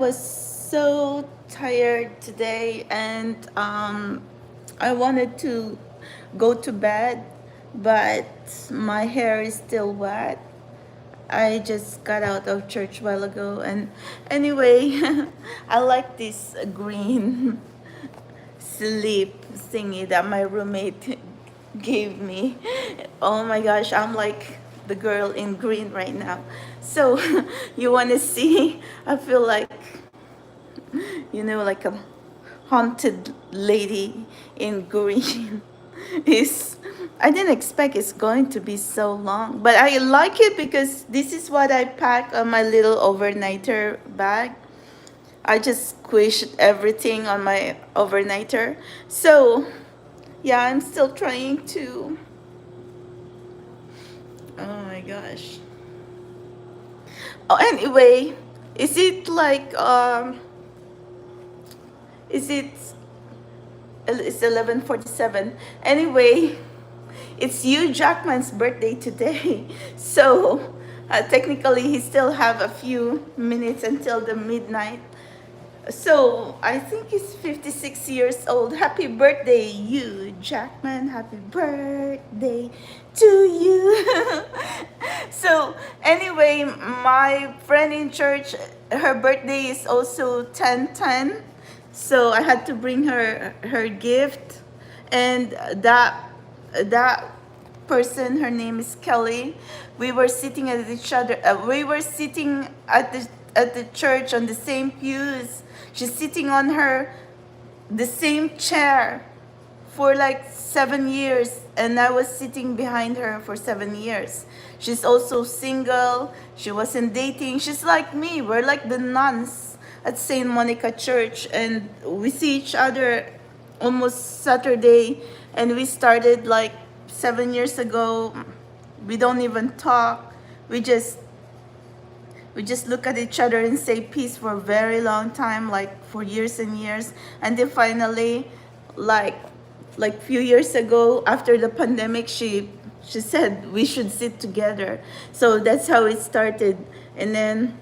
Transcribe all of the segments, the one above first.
Was so tired today, and I wanted to go to bed, but my hair is still wet. I just got out of church a while ago, and anyway, I like this green sleep thingy that my roommate gave me. Oh my gosh, I'm like the girl in green right now. So, you want to see? I feel like, like a haunted lady in green. is I didn't expect it's going to be so long, but I like it because this is what I pack on my little overnighter bag. I just squished everything on my overnighter. So, yeah, I'm still trying to. Oh my gosh. Oh, anyway, is it like is it it's 11:47. Anyway, it's Hugh Jackman's birthday today. So, technically he still have a few minutes until the midnight. So, I think he's 56 years old. Happy birthday, Hugh Jackman. Happy birthday to you. So, anyway, my friend in church, her birthday is also 10/10. So, I had to bring her gift, and that person, her name is Kelly. We were sitting at each other. We were sitting at the church on the same pews. She's sitting on the same chair for like 7 years, and I was sitting behind her for 7 years. She's also single. She wasn't dating. She's like me. We're like the nuns at Saint Monica Church, and we see each other almost Saturday, and we started like 7 years ago. We don't even talk. We just look at each other and say peace for a very long time, like for years and years. And then finally, like few years ago, after the pandemic, she said we should sit together. So that's how it started. And then,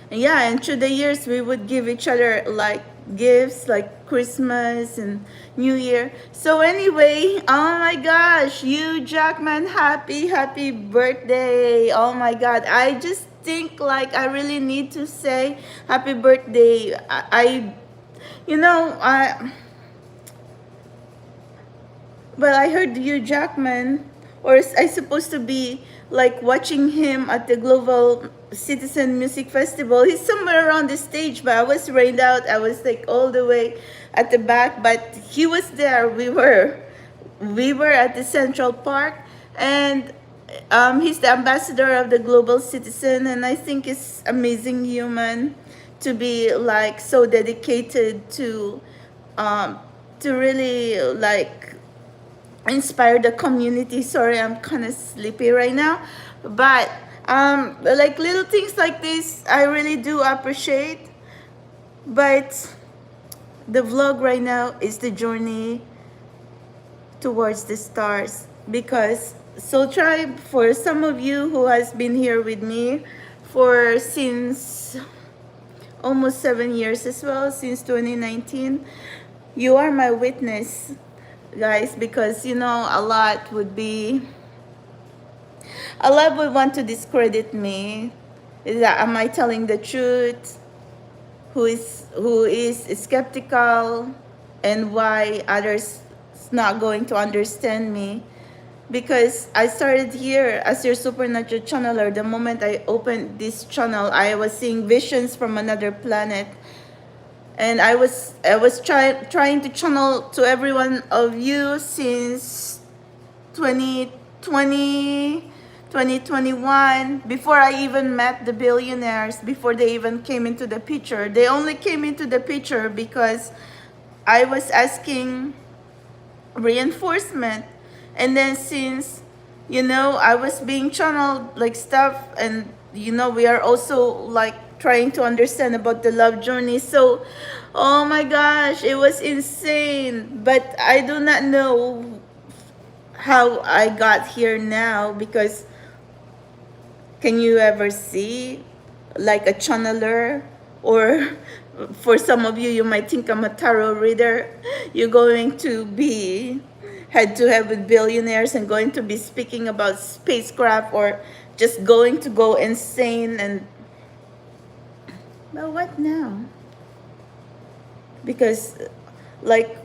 yeah, and through the years we would give each other like gifts, like Christmas and New Year. So anyway, oh my gosh, Hugh Jackman, happy birthday. Oh my god, I just think like I really need to say happy birthday. I you know I Well, I heard Hugh Jackman, or I supposed to be like watching him at the Global Citizen Music Festival. He's somewhere around the stage, but I was rained out. I was like all the way at the back, but he was there. We were at the Central Park, and he's the ambassador of the Global Citizen, and I think it's amazing human to be like so dedicated um, to really like inspire the community. Sorry, I'm kind of sleepy right now, but like little things like this I really do appreciate. But the vlog right now is the journey towards the stars, because Soul Tribe, for some of you who has been here with me for since almost 7 years as well, since 2019, you are my witness, guys, because a lot would want to discredit me. Is that, am I telling the truth? Who is skeptical, and why others not going to understand me? Because I started here as your supernatural channeler. The moment I opened this channel, I was seeing visions from another planet, and I was trying to channel to every one of you since 2020, 2021, before I even met the billionaires, before they even came into the picture. They only came into the picture because I was asking reinforcement. And then since I was being channeled like stuff, and we are also like trying to understand about the love journey. So, oh my gosh, it was insane. But I do not know how I got here now, because can you ever see like a channeler or for some of you, you might think I'm a tarot reader. You're going to be head to head with billionaires and going to be speaking about spacecraft, or just going to go insane. And but what now? Because, like,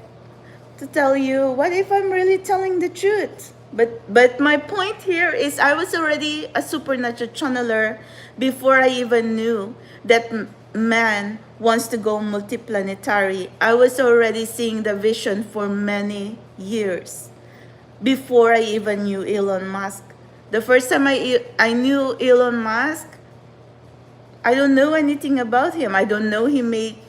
to tell you, what if I'm really telling the truth? But my point here is, I was already a supernatural channeler before I even knew that man wants to go multiplanetary. I was already seeing the vision for many years before I even knew Elon Musk. The first time I knew Elon Musk, I don't know anything about him. I don't know he makes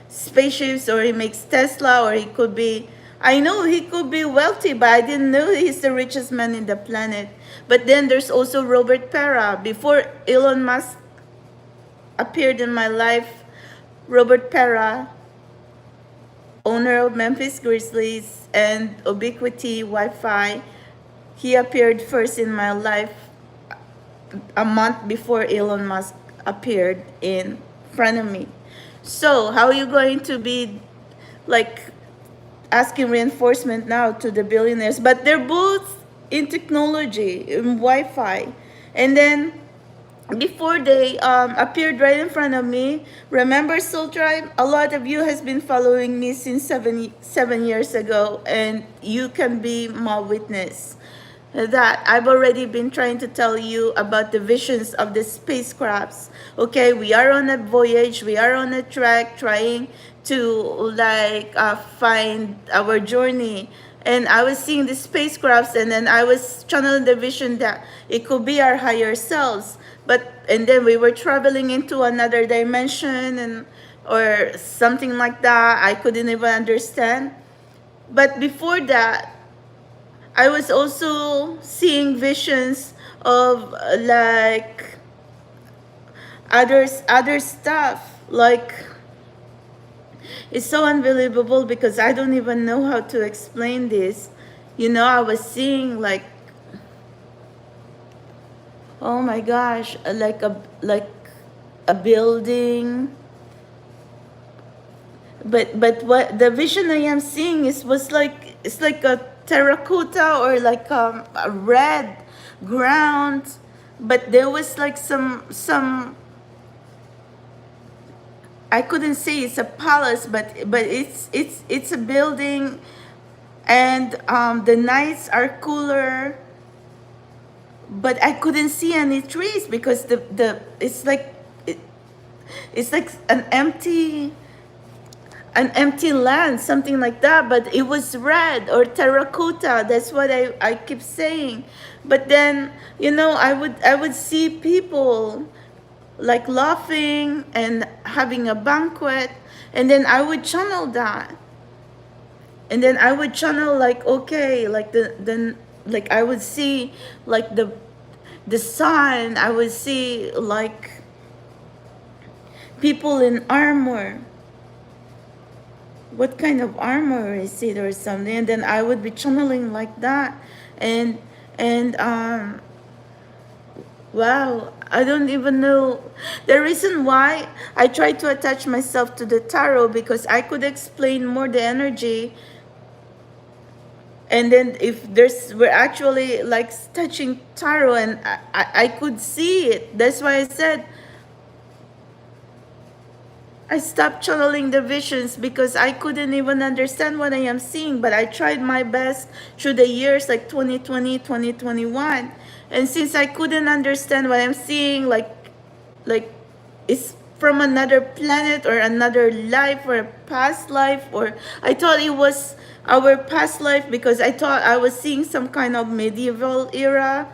spaceships, or he makes Tesla, or he could be, I know he could be wealthy, but I didn't know he's the richest man in the planet. But then there's also Robert Pera. Before Elon Musk appeared in my life, Robert Pera, owner of Memphis Grizzlies and Ubiquiti Wi-Fi, he appeared first in my life a month before Elon Musk appeared in front of me. So how are you going to be like asking reinforcement now to the billionaires? But they're both in technology, in Wi-Fi. And then before they appeared right in front of me, remember Soul Tribe? A lot of you has been following me since seven years ago, and you can be my witness that I've already been trying to tell you about the visions of the spacecrafts. Okay, we are on a voyage, we are on a track trying to like find our journey. And I was seeing the spacecrafts, and then I was channeling the vision that it could be our higher selves. And then we were traveling into another dimension, and or something like that. I couldn't even understand. But before that, I was also seeing visions of like other stuff. Like, it's so unbelievable because I don't even know how to explain this. You know, I was seeing like, oh my gosh, like a building. But what the vision I am seeing was like, it's like a terracotta, or like a red ground, but there was like some I couldn't say it's a palace, but it's a building, and the nights are cooler, but I couldn't see any trees because it's like it's like an empty land, something like that. But it was red or terracotta. That's what I keep saying. But then, you know, I would see people like laughing and having a banquet, and then I would channel that. And then I would channel like, okay, like the like I would see like the sun. I would see like people in armor. What kind of armor is it, or something? And then I would be channeling like that. And wow, I don't even know the reason why I try to attach myself to the tarot, because I could explain more the energy. And then if we're actually like touching tarot, and I could see it. That's why I said I stopped channeling the visions, because I couldn't even understand what I am seeing. But I tried my best through the years, like 2020, 2021. And since I couldn't understand what I'm seeing, like it's from another planet, or another life, or a past life, or I thought it was our past life, because I thought I was seeing some kind of medieval era.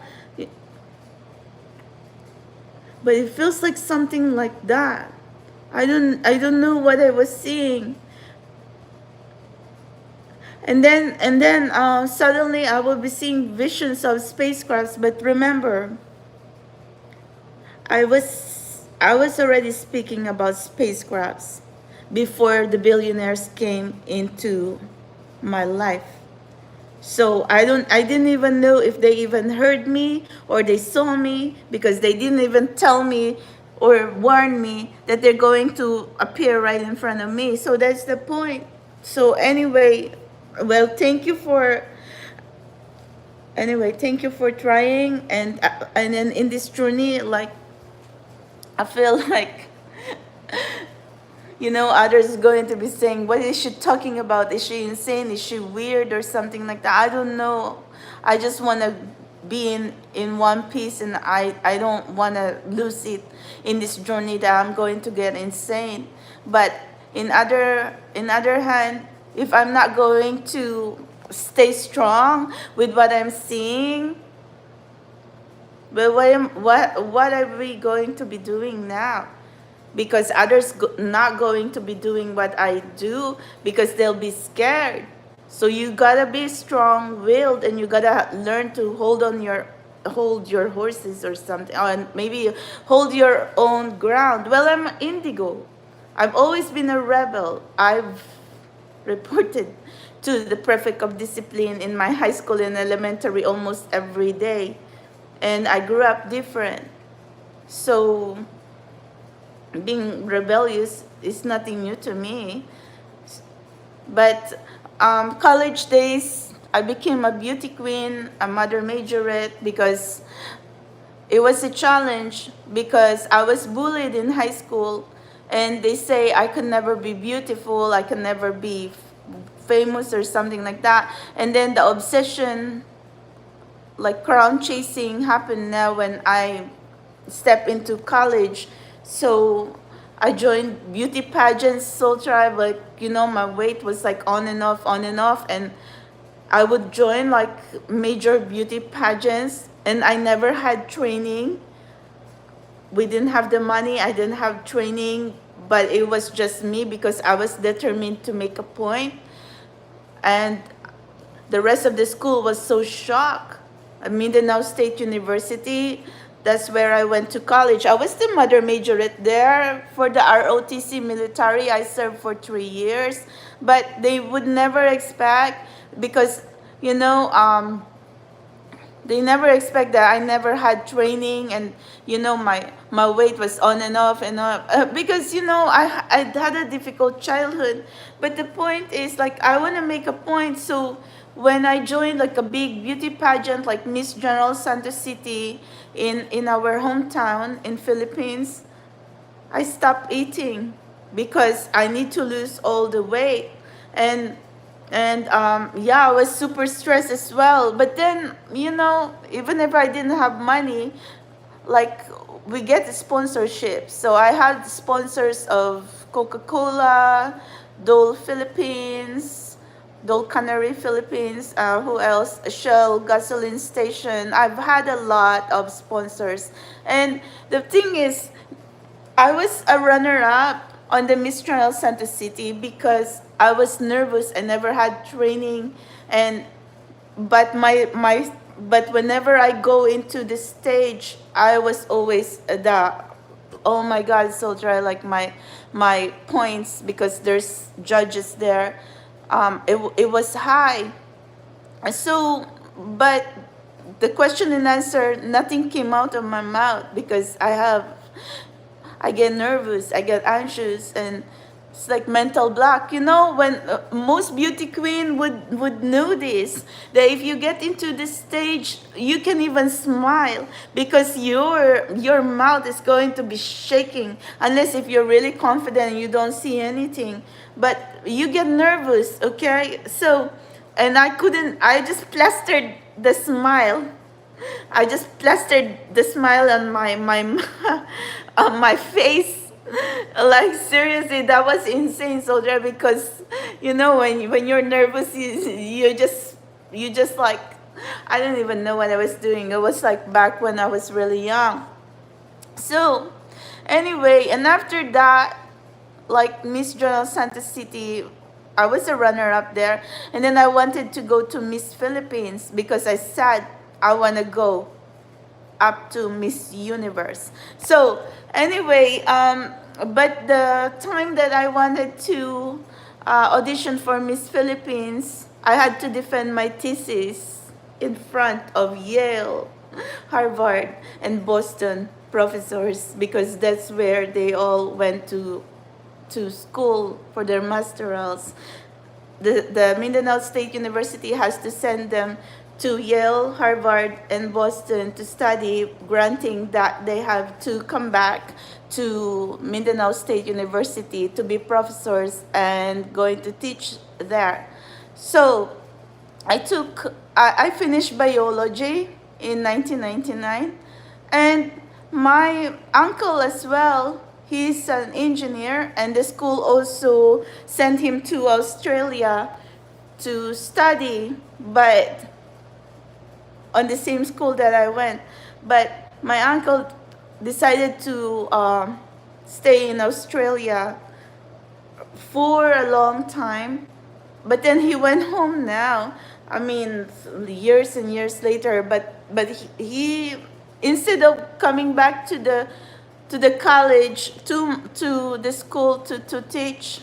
But it feels like something like that. I don't know what I was seeing. And then suddenly I will be seeing visions of spacecrafts. But remember, I was already speaking about spacecrafts before the billionaires came into my life. So I didn't even know if they even heard me or they saw me, because they didn't even tell me or warn me that they're going to appear right in front of me. So that's the point. So anyway, well, thank you for trying. And then in this journey, like, I feel like, others going to be saying, what is she talking about? Is she insane? Is she weird or something like that? I don't know. I just want to be in one piece, and I don't want to lose it in this journey that I'm going to get insane. But in other hand, if I'm not going to stay strong with what I'm seeing, but what are we going to be doing now? Because others not going to be doing what I do because they'll be scared. So you gotta be strong-willed, and you gotta learn to hold your horses or something, and maybe hold your own ground. Well, I'm indigo. I've always been a rebel. I've reported to the prefect of discipline in my high school and elementary almost every day, and I grew up different. So being rebellious is nothing new to me. But college days, I became a beauty queen, a mother majorette, because it was a challenge, because I was bullied in high school, and they say I could never be beautiful, I could never be famous or something like that. And then the obsession, like crown chasing, happened now when I step into college. So I joined beauty pageants, Soul Tribe. Like, my weight was like on and off, on and off. And I would join like major beauty pageants, and I never had training. We didn't have the money, I didn't have training, but it was just me because I was determined to make a point. And the rest of the school was so shocked. At Mindanao State University, that's where I went to college. I was the mother majorette there for the ROTC military. I served for 3 years, but they would never expect, because they never expect that I never had training, and my weight was on and off and off, because I had a difficult childhood. But the point is, like, I want to make a point. So when I joined like a big beauty pageant like Miss General Santos City in our hometown in Philippines, I stopped eating because I need to lose all the weight. And yeah, I was super stressed as well. But then, even if I didn't have money, like, we get sponsorships. So I had sponsors of Coca-Cola, Dole Philippines, Dole Canary Philippines, who else? Shell gasoline station. I've had a lot of sponsors. And the thing is, I was a runner-up on the Miss Trial Santa City because I was nervous. I never had training, and but but whenever I go into the stage, I was always the, oh my God, so dry, like my points, because there's judges there. It was high. So, but the question and answer, nothing came out of my mouth because I get nervous, I get anxious, and it's like mental block. When most beauty queen would know this, that if you get into the stage, you can even smile because your mouth is going to be shaking, unless if you're really confident and you don't see anything. But you get nervous, okay? So, and I just plastered the smile. I just plastered the smile on my on my face. Like, seriously, that was insane, soldier. Because when you're nervous, you just like, I don't even know what I was doing. It was like back when I was really young. So anyway, and after that, like Miss Journal Santa City, I was a runner up there, and then I wanted to go to Miss Philippines because I said I want to go up to Miss Universe. So anyway, but the time that I wanted to audition for Miss Philippines, I had to defend my thesis in front of Yale, Harvard, and Boston. professors because that's where they all went to school for their masterals. The Mindanao State University has to send them to Yale, Harvard, and Boston to study, granting that they have to come back to Mindanao State University to be professors and going to teach there. So I finished biology in 1999, and my uncle as well, he's an engineer, and the school also sent him to Australia to study, but on the same school that I went. But my uncle decided to stay in Australia for a long time, but then he went home now. I mean, years and years later. But he instead of coming back to the college to the school to teach,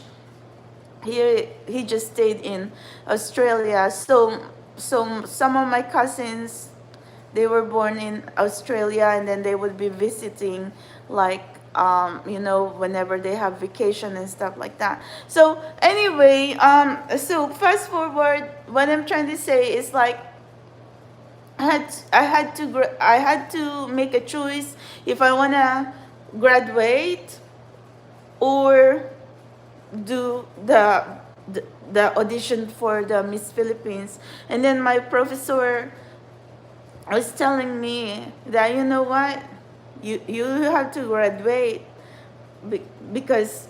he just stayed in Australia. So some of my cousins, they were born in Australia, and then they would be visiting, like, whenever they have vacation and stuff like that. So anyway, so fast forward, what I'm trying to say is, like, I had to make a choice if I wanna graduate or do the audition for the Miss Philippines. And then my professor was telling me that, you know what, you have to graduate because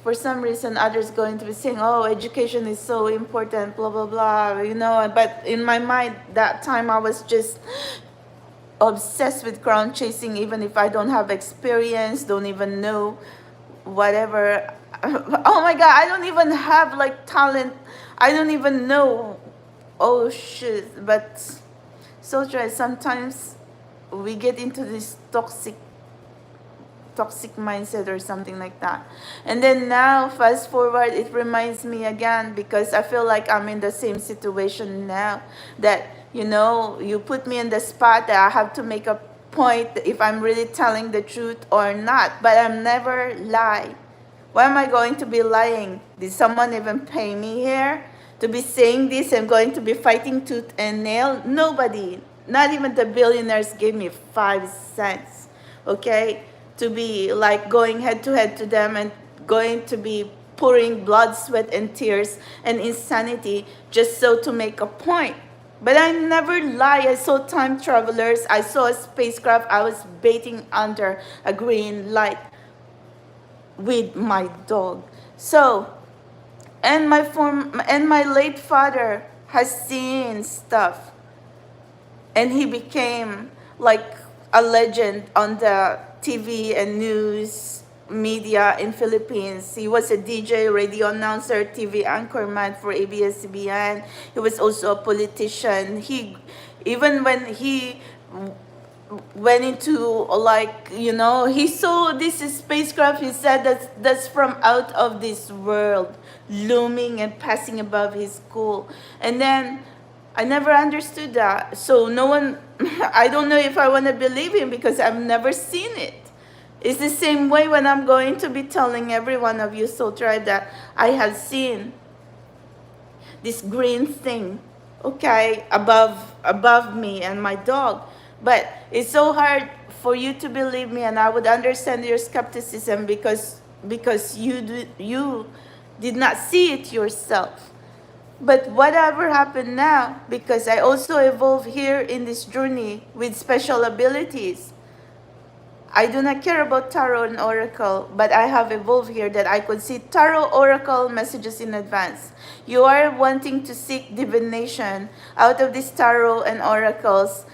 for some reason others going to be saying, oh, education is so important, blah blah blah, but in my mind that time I was just obsessed with crown chasing, even if I don't have experience, don't even know whatever. Oh my god, I don't even have like talent, I don't even know. Oh shit. But so try sometimes we get into this toxic mindset or something like that. And then now, fast forward, it reminds me again, because I feel like I'm in the same situation now, that you put me in the spot that I have to make a point if I'm really telling the truth or not. But I'm never lie. Why am I going to be lying? Did someone even pay me here to be saying this? I'm going to be fighting tooth and nail? Nobody, not even the billionaires, gave me 5 cents, okay, to be like going head to head to them and going to be pouring blood, sweat, and tears and insanity just so to make a point. But I never lie. I saw time travelers. I saw a spacecraft. I was bathing under a green light with my dog. So, and my late father has seen stuff, and he became like a legend on the TV and news media in Philippines. He was a DJ, radio announcer, TV anchorman for ABS-CBN. He was also a politician. Even when he went into, like, he saw this spacecraft, he said that's from out of this world, looming and passing above his school. And then I never understood that. So no one, I don't know if I want to believe him because I've never seen it. It's the same way when I'm going to be telling every one of you, Soul Tribe, that I have seen this green thing, okay, above me and my dog. But it's so hard for you to believe me, and I would understand your skepticism because you did not see it yourself. But whatever happened now, because I also evolve here in this journey with special abilities. I do not care about tarot and oracle, but I have evolved here that I could see tarot, oracle messages in advance. You are wanting to seek divination out of these tarot and oracles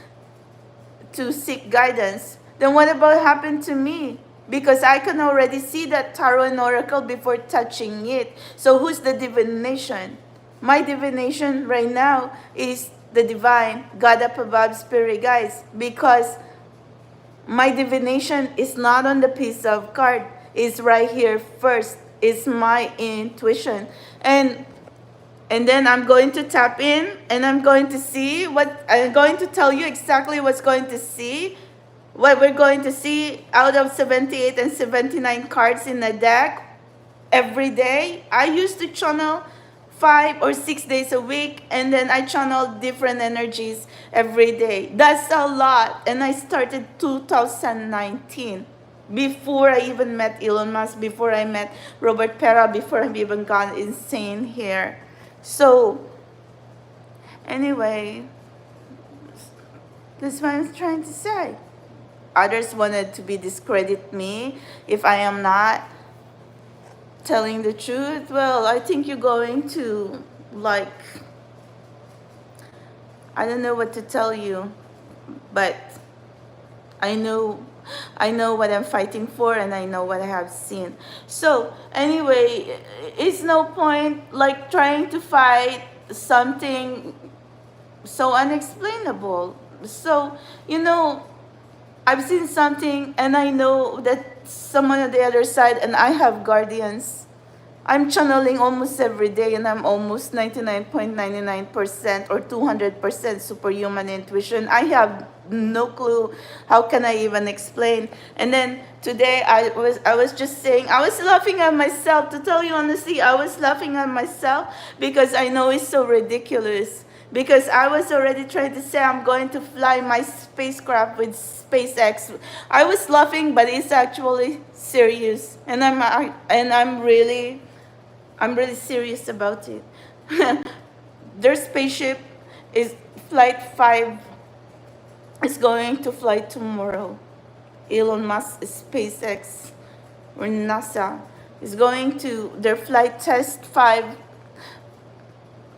to seek guidance. Then what about happened to me? Because I can already see that tarot and oracle before touching it. So who's the divination? My divination right now is the divine, God up above, spirit guides, because my divination is not on the piece of card. It's right here first. It's my intuition. And then I'm going to tap in, and I'm going to see I'm going to tell you exactly what's going to see what we're going to see out of 78 and 79 cards in a deck every day. I used to channel 5 or 6 days a week, and then I channel different energies every day. That's a lot. And I started 2019, before I even met Elon Musk, before I met Robert Pera, before I've even gone insane here. So anyway, that's what I'm trying to say. Others wanted to be discredit me if I am not telling the truth. Well, I think you're going to, like, I don't know what to tell you, but I know what I'm fighting for, and I know what I have seen. So anyway, it's no point like trying to fight something so unexplainable. So, I've seen something, and I know that someone on the other side, and I have guardians. I'm channeling almost every day, and I'm almost 99.99% or 200% superhuman intuition. I have no clue. How can I even explain? And then today I was just saying, I was laughing at myself. To tell you honestly, I was laughing at myself because I know it's so ridiculous. Because I was already trying to say I'm going to fly my spacecraft with SpaceX. I was laughing, but it's actually serious, and I'm really serious about it. Their spaceship is flight 5 is going to fly tomorrow. Elon Musk, SpaceX, or NASA is going to their flight test 5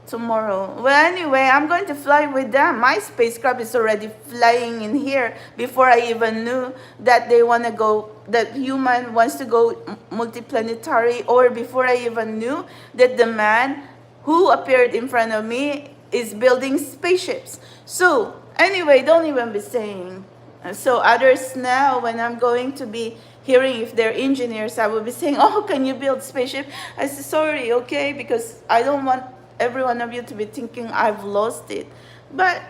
tomorrow. Well, anyway, I'm going to fly with them. My spacecraft is already flying in here before I even knew that they want to go, that human wants to go multiplanetary, or before I even knew that the man who appeared in front of me is building spaceships. So anyway, don't even be saying. So others now, when I'm going to be hearing if they're engineers, I will be saying, oh, can you build spaceship? I said, sorry, okay, because I don't want every one of you to be thinking I've lost it. But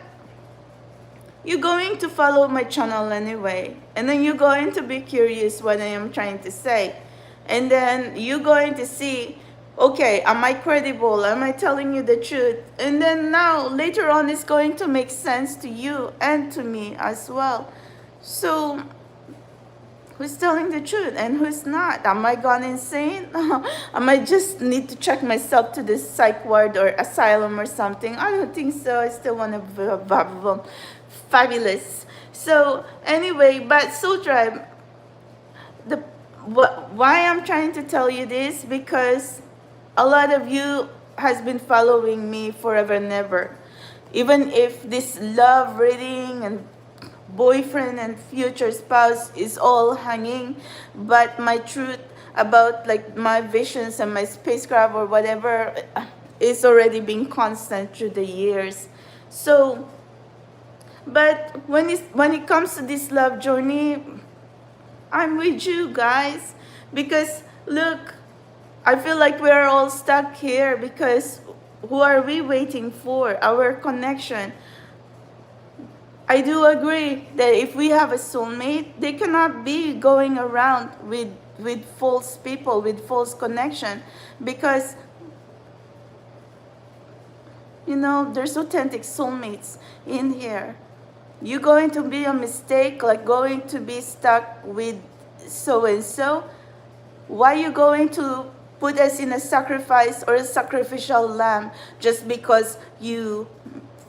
you're going to follow my channel anyway, and then you're going to be curious what I am trying to say, and then you're going to see, okay, am I credible? Am I telling you the truth? And then now later on it's going to make sense to you and to me as well. So who's telling the truth and who's not? Am I gone insane? Am I just need to check myself to this psych ward or asylum or something? I don't think so. I still want to be fabulous. So anyway, but Soul Tribe, why I'm trying to tell you this, because a lot of you has been following me forever and ever. Even if this love reading and boyfriend and future spouse is all hanging, but my truth about like my visions and my spacecraft or whatever is already being constant through the years. So but when it comes to this love journey, I'm with you guys, because look, I feel like we're all stuck here because who are we waiting for? Our connection. I do agree that if we have a soulmate, they cannot be going around with false people, with false connection, because there's authentic soulmates in here. You're going to be a mistake, like going to be stuck with so and so. Why are you going to put us in a sacrifice or a sacrificial lamb just because you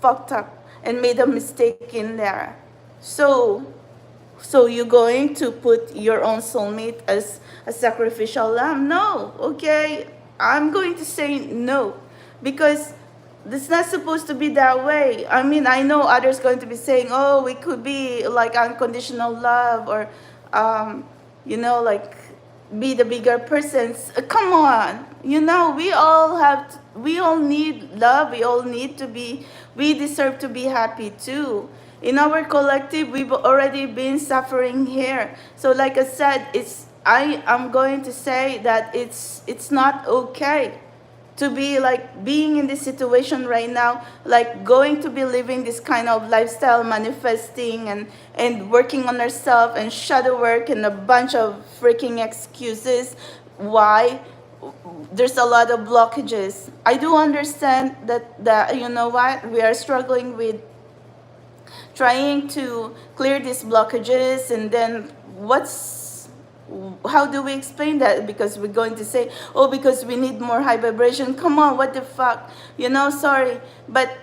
fucked up and made a mistake in there? So you're going to put your own soulmate as a sacrificial lamb? No, okay? I'm going to say no, because it's not supposed to be that way. I mean, I know others going to be saying, oh, it could be like unconditional love, or, like be the bigger persons. Come on. We all need love. We all need to be, we deserve to be happy too. In our collective, we've already been suffering here. So like I said, I am going to say that it's not okay to be like being in this situation right now, like going to be living this kind of lifestyle, manifesting and working on ourselves and shadow work and a bunch of freaking excuses why there's a lot of blockages. I do understand that you know what, we are struggling with trying to clear these blockages, and then how do we explain that? Because we're going to say, oh, because we need more high vibration. Come on, what the fuck, sorry, but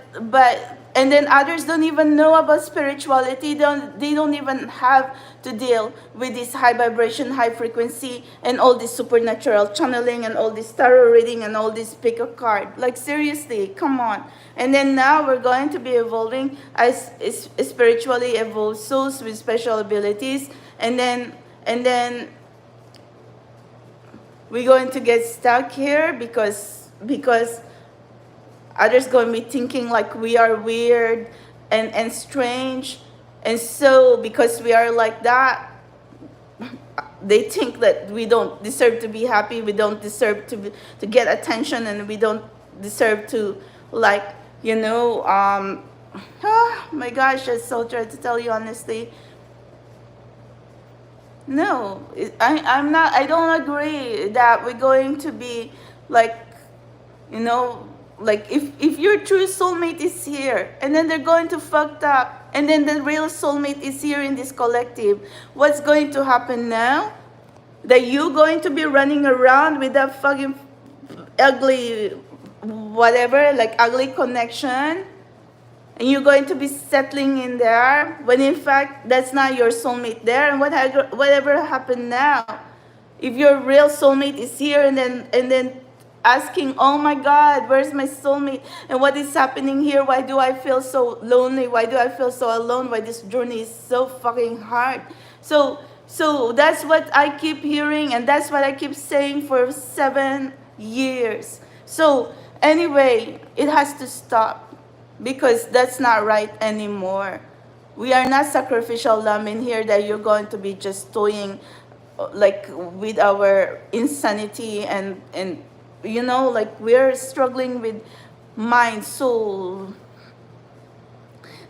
and then others don't even know about spirituality. They don't even have to deal with this high vibration, high frequency, and all this supernatural channeling and all this tarot reading and all this pick a card. Like seriously, come on. And then now we're going to be evolving as spiritually evolved souls with special abilities, and then we're going to get stuck here because others going to be thinking like we are weird and strange, and so because we are like that, they think that we don't deserve to be happy, we don't deserve to get attention, and we don't deserve to, like, oh my gosh, I so try to tell you honestly. No, I'm not, I don't agree that we're going to be like, like if your true soulmate is here and then they're going to fucked up and then the real soulmate is here in this collective, what's going to happen now? That you going to be running around with that fucking ugly whatever, like ugly connection, and you're going to be settling in there when in fact that's not your soulmate there. And whatever happened now, if your real soulmate is here and then asking, oh my god, where's my soulmate and what is happening here, why do I feel so lonely, why do I feel so alone, why this journey is so fucking hard. So that's what I keep hearing, and that's what I keep saying for 7 years. So anyway, it has to stop, because that's not right anymore. We are not sacrificial lamb in here that you're going to be just toying like with our insanity and like we're struggling with mind, soul,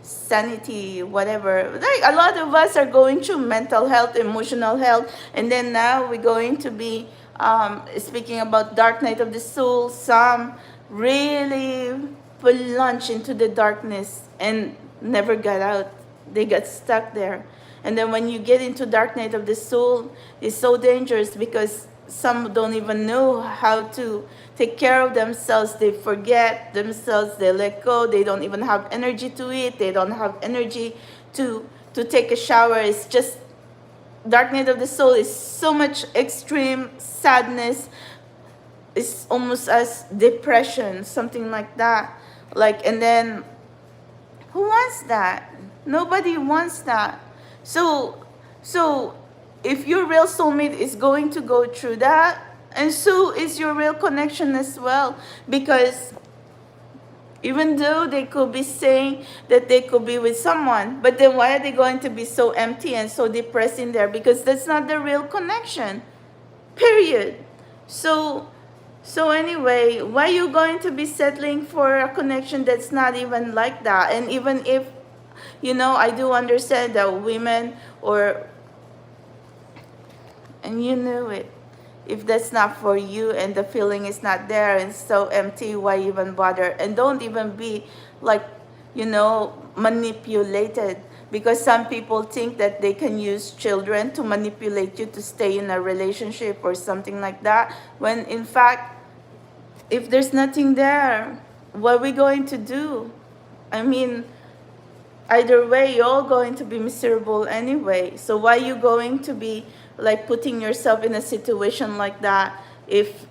sanity, whatever. Like a lot of us are going through mental health, emotional health, and then now we're going to be speaking about dark night of the soul. Some really plunge into the darkness and never got out. They got stuck there. And then when you get into dark night of the soul, it's so dangerous because some don't even know how to take care of themselves. They forget themselves, they let go, they don't even have energy to eat, they don't have energy to take a shower. It's just dark night of the soul is so much extreme sadness. It's almost as depression, something like that. Like, and then who wants that? Nobody wants that. So if your real soulmate is going to go through that, and so is your real connection as well, because even though they could be saying that they could be with someone, but then why are they going to be so empty and so depressed in there? Because that's not the real connection, period. So anyway, why are you going to be settling for a connection that's not even like that? And even if, I do understand that women and you knew it, if that's not for you and the feeling is not there and so empty, why even bother? And don't even be like, manipulated, because some people think that they can use children to manipulate you to stay in a relationship or something like that, when in fact, if there's nothing there, what are we going to do? I mean, either way, you're all going to be miserable anyway. So why are you going to be like putting yourself in a situation like that if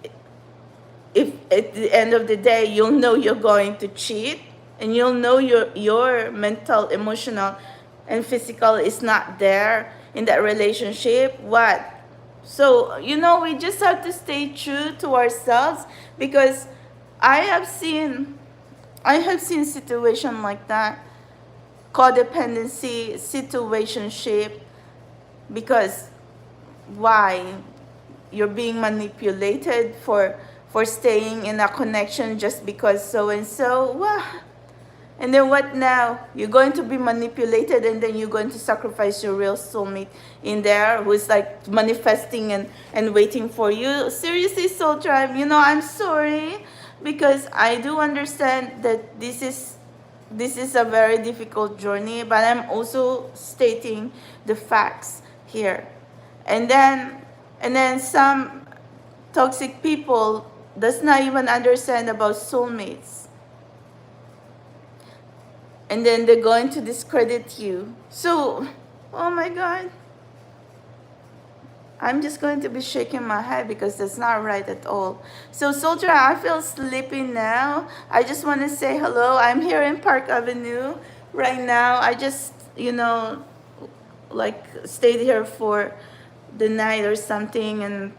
at the end of the day you'll know you're going to cheat, and you'll know your mental, emotional, and physical is not there in that relationship? What? So we just have to stay true to ourselves, because I have seen situation like that, codependency, situationship, because why? You're being manipulated for for staying in a connection just because so and so. Well, and then what now? You're going to be manipulated, and then you're going to sacrifice your real soulmate in there who's like manifesting and waiting for you. Seriously, Soul Tribe, I'm sorry, because I do understand that this is a very difficult journey, but I'm also stating the facts here. And then some toxic people does not even understand about soulmates, and then they're going to discredit you. So, oh my God, I'm just going to be shaking my head because that's not right at all. So, Soldier, I feel sleepy now. I just want to say hello. I'm here in Park Avenue right now. I just, like stayed here for the night or something, and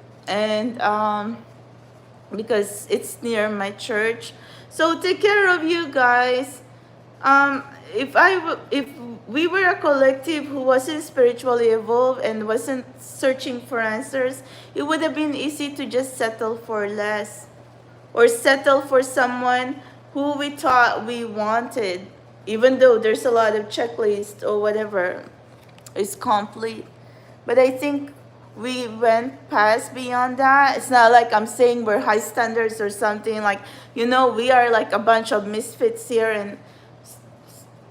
because it's near my church. So take care of you guys. If we were a collective who wasn't spiritually evolved and wasn't searching for answers, it would have been easy to just settle for less, or settle for someone who we thought we wanted, even though there's a lot of checklist or whatever is complete. But I think we went past beyond that. It's not like I'm saying we're high standards or something. Like, we are like a bunch of misfits here, and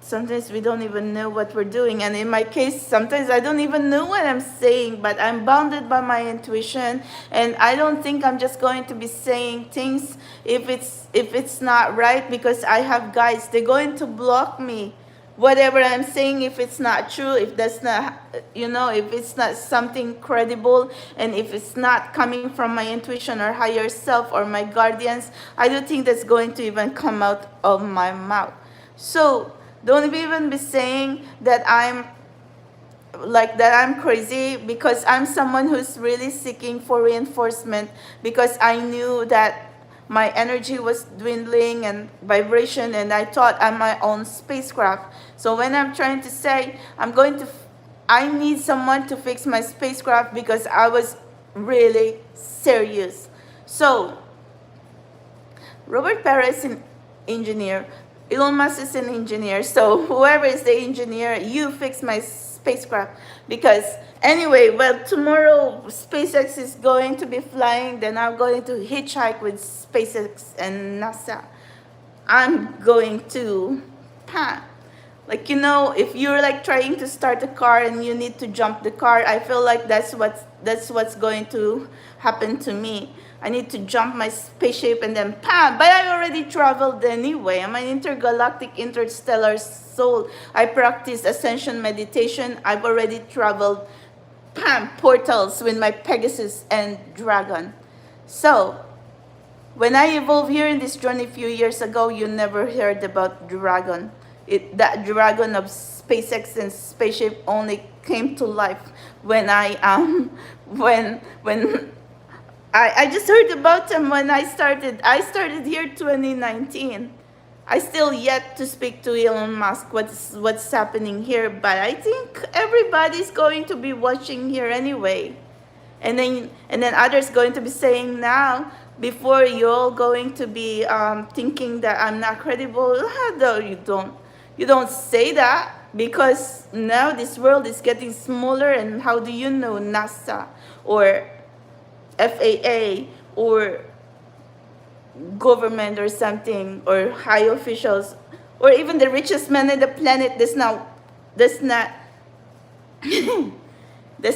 sometimes we don't even know what we're doing. And in my case, sometimes I don't even know what I'm saying, but I'm bounded by my intuition, and I don't think I'm just going to be saying things if it's not right, because I have guides. They're going to block me. Whatever I'm saying, if it's not true, if that's not, if it's not something credible, and if it's not coming from my intuition or higher self or my guardians, I don't think that's going to even come out of my mouth. So don't even be saying that I'm crazy, because I'm someone who's really seeking for reinforcement, because I knew that my energy was dwindling and vibration, and I thought I'm my own spacecraft. So when I'm trying to say I need someone to fix my spacecraft, because I was really serious. So Robert Perez is an engineer. Elon Musk is an engineer. So whoever is the engineer, you fix my spacecraft. Because anyway, well, tomorrow SpaceX is going to be flying. Then I'm going to hitchhike with SpaceX and NASA. I'm going to, like, if you're like trying to start a car and you need to jump the car, I feel like that's what's going to happen to me. I need to jump my spaceship and then but I already traveled anyway. I'm an intergalactic interstellar soul. I practice ascension meditation. I've already traveled portals with my Pegasus and dragon. So when I evolved here in this journey a few years ago, you never heard about dragon. That dragon of SpaceX and spaceship only came to life when I just heard about them when I started. I started here 2019. I still yet to speak to Elon Musk what's happening here, but I think everybody's going to be watching here anyway. And then others going to be saying now, before you're all going to be thinking that I'm not credible. No, you don't say that, because now this world is getting smaller, and how do you know NASA or FAA or government or something, or high officials, or even the richest man in the planet does not does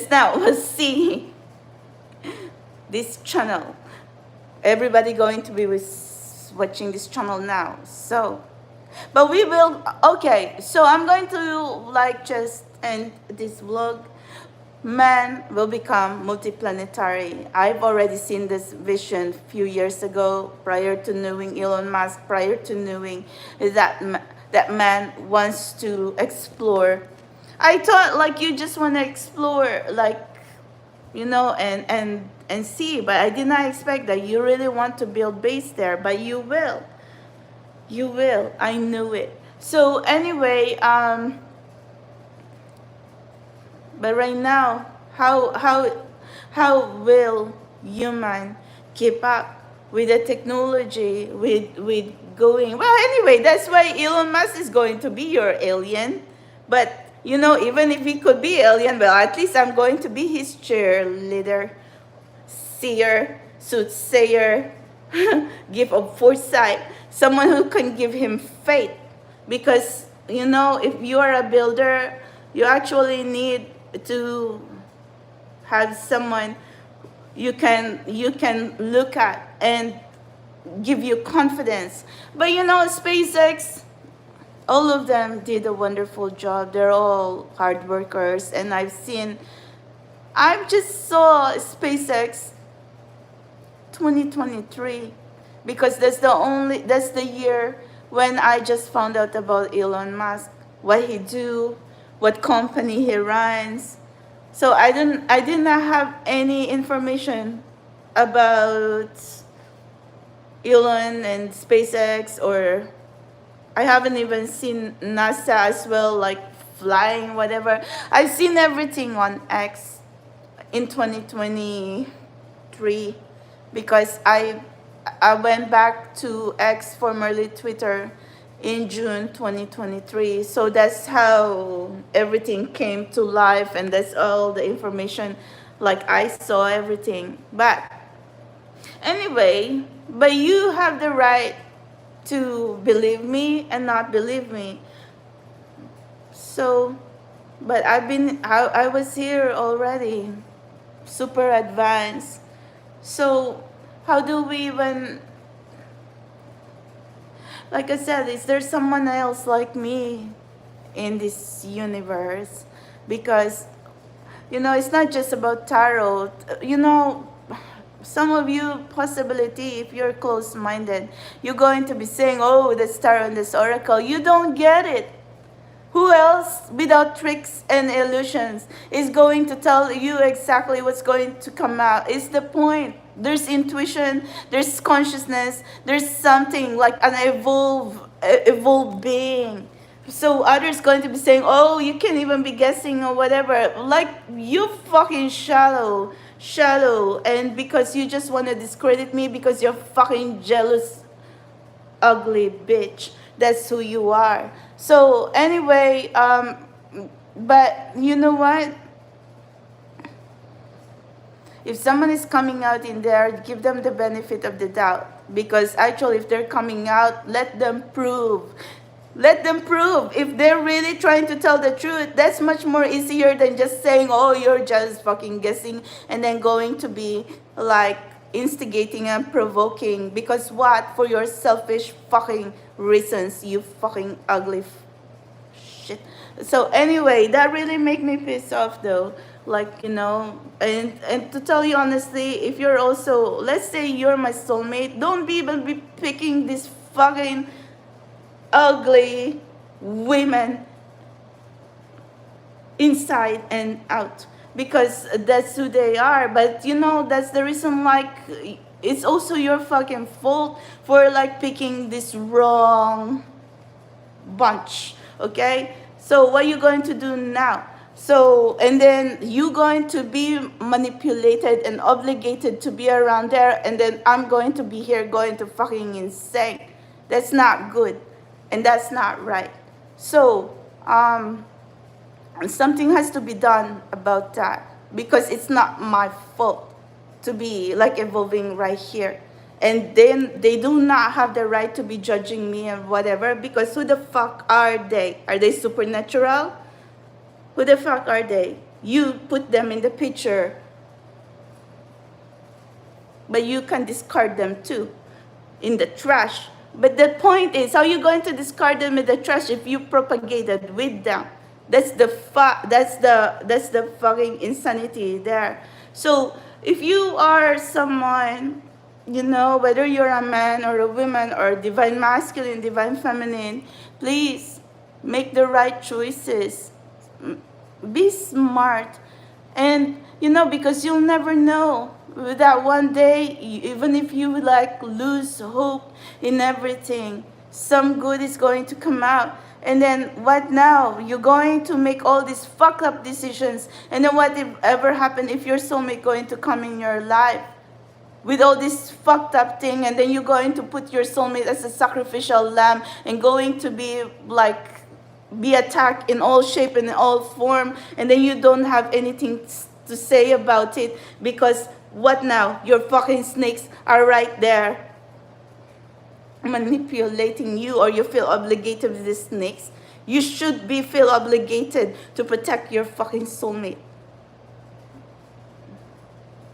not see this channel. Everybody going to be watching this channel now. So, but we will. Okay, so I'm going to like just end this vlog. Man will become multiplanetary. I've already seen this vision a few years ago, prior to knowing Elon Musk, prior to knowing that man wants to explore. I thought like you just want to explore, like, and see, but I did not expect that you really want to build base there. But you will. You will. I knew it. So anyway, but right now, how will human keep up? with the technology, with going. Well, anyway, that's why Elon Musk is going to be your alien. But you know, even if he could be alien, well, at least I'm going to be his cheerleader, seer, soothsayer, gift of foresight, someone who can give him faith. Because you know, if you are a builder, you actually need to have someone you can look at and give you confidence. But you know, SpaceX, all of them did a wonderful job. They're all hard workers, and I just saw SpaceX 2023 because that's the year when I just found out about Elon Musk, what he do, what company he runs. So I did not have any information about Elon and SpaceX, or I haven't even seen NASA as well, like flying, whatever. I've seen everything on X in 2023 because I went back to X, formerly Twitter, in June 2023. So that's how everything came to life, and that's all the information. Like I saw everything. But anyway, but you have the right to believe me and not believe me. So, but I was here already, super advanced. So, how do we even, like I said, is there someone else like me in this universe? Because, you know, it's not just about tarot. You know, some of you, possibility, if you're close-minded, you're going to be saying, oh, this tarot and this oracle. You don't get it. Who else, without tricks and illusions, is going to tell you exactly what's going to come out? It's the point. There's intuition, there's consciousness, there's something like an evolved being. So others going to be saying, oh, you can't even be guessing or whatever. Like, you fucking shallow. And because you just want to discredit me because you're fucking jealous, ugly bitch. That's who you are. So anyway, but you know what? If someone is coming out in there, give them the benefit of the doubt. Because actually, if they're coming out, let them prove. Let them prove. If they're really trying to tell the truth, that's much more easier than just saying, oh, you're just fucking guessing, and then going to be like instigating and provoking. Because what? For your selfish fucking reasons, you fucking ugly shit. So anyway, that really made me pissed off though. Like, you know, and to tell you honestly, if you're also, let's say you're my soulmate, don't even be picking these fucking ugly women inside and out, because that's who they are. But you know, that's the reason, like, it's also your fucking fault for like picking this wrong bunch. Okay, so what are you going to do now? So, and then you going to be manipulated and obligated to be around there, and then I'm going to be here going to fucking insane. That's not good, and that's not right. So, something has to be done about that, because it's not my fault to be like evolving right here. And then they do not have the right to be judging me and whatever, because who the fuck are they? Are they supernatural? Who the fuck are they? You put them in the picture, but you can discard them too in the trash. But the point is, how are you going to discard them in the trash if you propagated with them? That's the fucking insanity there. So if you are someone, you know, whether you're a man or a woman or divine masculine, divine feminine, please make the right choices. Be smart. And you know, because you'll never know that one day, even if you like lose hope in everything, some good is going to come out. And then what now? You're going to make all these fuck up decisions, and then what if ever happen if your soulmate going to come in your life? with all this fucked up thing, and then you're going to put your soulmate as a sacrificial lamb and going to be like be attacked in all shape and in all form, and then you don't have anything to say about it because what now? Your fucking snakes are right there manipulating you, or you feel obligated with the snakes. You should be feel obligated to protect your fucking soulmate.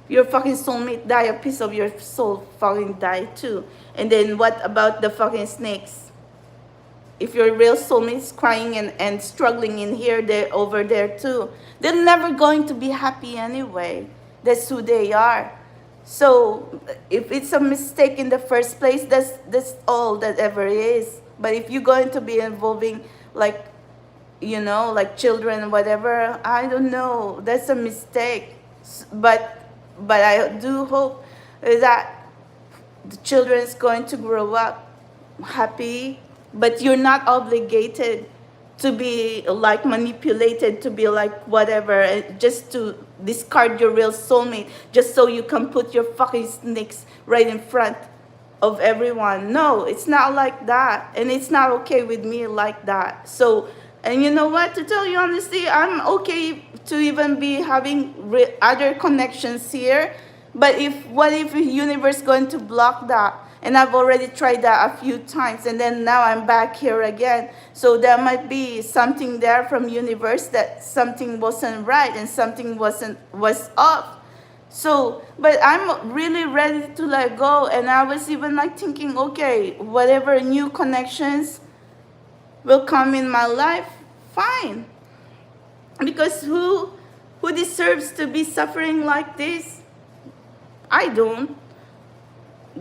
Your fucking soulmate die, a piece of your soul fucking die too. And then what about the fucking snakes? If your real soulmate is crying and struggling in here, they're over there too. They're never going to be happy anyway. That's who they are. So if it's a mistake in the first place, that's all that ever is. But if you're going to be involving like, you know, like children, whatever, I don't know. That's a mistake. But I do hope that the children is going to grow up happy, but you're not obligated to be like manipulated, to be like whatever, just to discard your real soulmate just so you can put your fucking snakes right in front of everyone. No, it's not like that, and it's not okay with me like that. So, and you know what, to tell you honestly, I'm okay to even be having other connections here, but what if the universe going to block that? And I've already tried that a few times, and then now I'm back here again. So there might be something there from universe that something wasn't right and something was off. So, but I'm really ready to let go. And I was even like thinking, okay, whatever new connections will come in my life, fine. Because who deserves to be suffering like this? I don't.